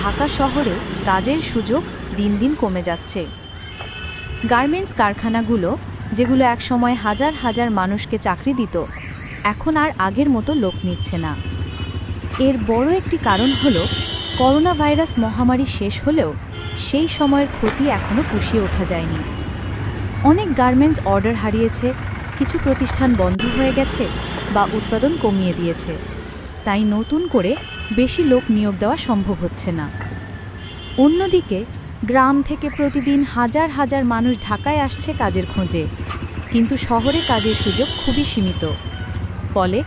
ঢাকা শহরে কাজের সুযোগ দিন দিন কমে যাচ্ছে। গার্মেন্টস কারখানাগুলো, যেগুলো একসময় হাজার হাজার মানুষকে চাকরি দিত, এখন আর আগের মতো লোক নিচ্ছে না। এর বড় একটি কারণ হলো করোনা ভাইরাস মহামারী শেষ হলেও সেই সময়ের ক্ষতি এখনও পুষিয়ে ওঠা যায়নি। অনেক গার্মেন্টস অর্ডার হারিয়েছে, কিছু প্রতিষ্ঠান বন্ধ হয়ে গেছে বা উৎপাদন কমিয়ে দিয়েছে। তাই নতুন করে বেশি লোক নিয়োগ দেওয়া সম্ভব হচ্ছে না। অন্যদিকে গ্রাম থেকে প্রতিদিন হাজার হাজার মানুষ ঢাকায় আসছে কাজের খোঁজে, কিন্তু শহরে কাজের সুযোগ খুবই সীমিত। ফলে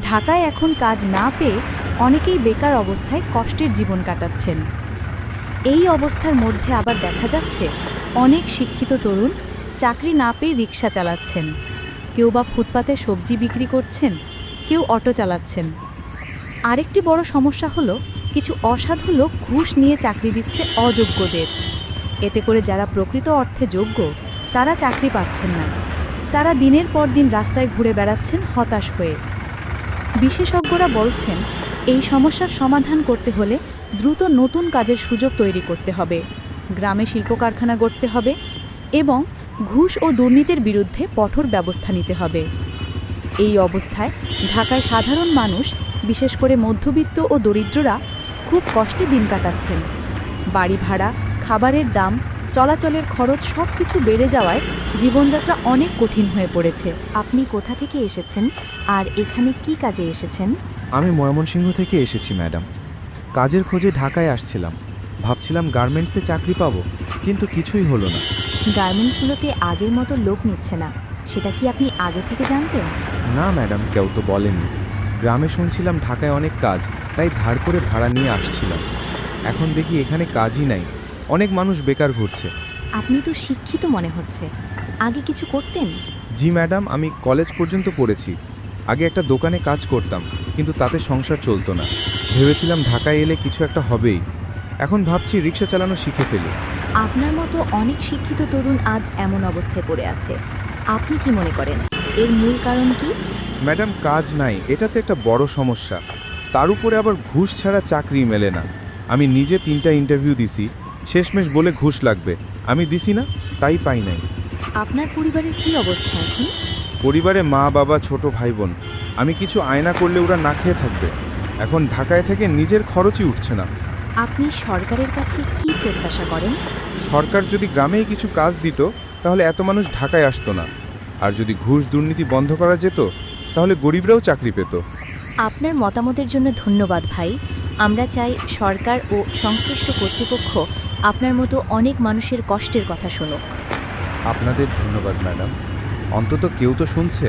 ঢাকায় এখন কাজ না পেয়ে অনেকেই বেকার অবস্থায় কষ্টের জীবন কাটাচ্ছেন। এই অবস্থার মধ্যে আবার দেখা যাচ্ছে অনেক শিক্ষিত তরুণ চাকরি না পেয়ে রিক্সা চালাচ্ছেন, কেউ বা ফুটপাতে সবজি বিক্রি করছেন, কেউ অটো চালাচ্ছেন। আরেকটি বড় সমস্যা হলো কিছু অসাধু লোক ঘুষ নিয়ে চাকরি দিচ্ছে অযোগ্যদের। এতে করে যারা প্রকৃত অর্থে যোগ্য তারা চাকরি পাচ্ছেন না, তারা দিনের পর দিন রাস্তায় ঘুরে বেড়াচ্ছেন হতাশ হয়ে। বিশেষজ্ঞরা বলছেন এই সমস্যার সমাধান করতে হলে দ্রুত নতুন কাজের সুযোগ তৈরি করতে হবে, গ্রামে শিল্প কারখানা গড়তে হবে এবং ঘুষ ও দুর্নীতির বিরুদ্ধে কঠোর ব্যবস্থা নিতে হবে। এই অবস্থায় ঢাকায় সাধারণ মানুষ, বিশেষ করে মধ্যবিত্ত ও দরিদ্ররা খুব কষ্টে দিন কাটাচ্ছেন। বাড়ি ভাড়া, খাবারের দাম, চলাচলের খরচ সব কিছু বেড়ে যাওয়ায় জীবনযাত্রা অনেক কঠিন হয়ে পড়েছে। আপনি কোথা থেকে এসেছেন আর এখানে কি কাজে এসেছেন? আমি ময়মনসিংহ থেকে এসেছি ম্যাডাম। কাজের খোঁজে ঢাকায় আসছিলাম, ভাবছিলাম গার্মেন্টসে চাকরি পাবো, কিন্তু কিছুই হলো না। গার্মেন্টসগুলোতে আগের মতো লোক নিচ্ছে না, সেটা কি আপনি আগে থেকে জানতেন? না ম্যাডাম, কেউ তো বলেনি। গ্রামে শুনছিলাম ঢাকায় অনেক কাজ, তাই ধার করে ভাড়া নিয়ে আসছিলাম। এখন দেখি এখানে কাজই নাই, অনেক মানুষ বেকার ঘুরছে। আপনি তো শিক্ষিত মনে হচ্ছে, আগে কিছু করতেন? জি ম্যাডাম, আমি কলেজ পর্যন্ত পড়েছি। আগে একটা দোকানে কাজ করতাম, কিন্তু তাতে সংসার চলতো না। ভেবেছিলাম ঢাকায় এলে কিছু একটা হবেই। এখন ভাবছি রিক্সা চালানো শিখে ফেলি। আপনার মতো অনেক শিক্ষিত তরুণ আজ এমন অবস্থায় পড়ে আছে। আপনি কি মনে করেন এর মূল কারণ কি? ম্যাডাম, কাজ নাই, এটা তো একটা বড় সমস্যা। তার উপরে আবার ঘুষ ছাড়া চাকরি মেলে না। আমি নিজে 3টা ইন্টারভিউ দিছি, শেষমেশ বলে ঘুষ লাগবে। আমি দিছি না, তাই পাই নাই। আপনার পরিবারের কি অবস্থা এখন? পরিবারে মা, বাবা, ছোট ভাই বোন। আমি কিছু আয়না করলে ওরা না খেয়ে থাকবে। এখন ঢাকায় থেকে নিজের খরচই উঠছে না। আপনি সরকারের কাছে কি প্রত্যাশা করেন? সরকার যদি গ্রামেই কিছু কাজ দিত, তাহলে এত মানুষ ঢাকায় আসতো না। আর যদি ঘুষ দুর্নীতি বন্ধ করা যেত, তাহলে গরিবরাও চাকরি পেত। আপনার মতামতের জন্য ধন্যবাদ ভাই। আমরা চাই সরকার ও সংশ্লিষ্ট কর্তৃপক্ষ আপনার মতো অনেক মানুষের কষ্টের কথা শুনুক। আপনাদের ধন্যবাদ ম্যাডাম, অন্তত কেউ তো শুনছে।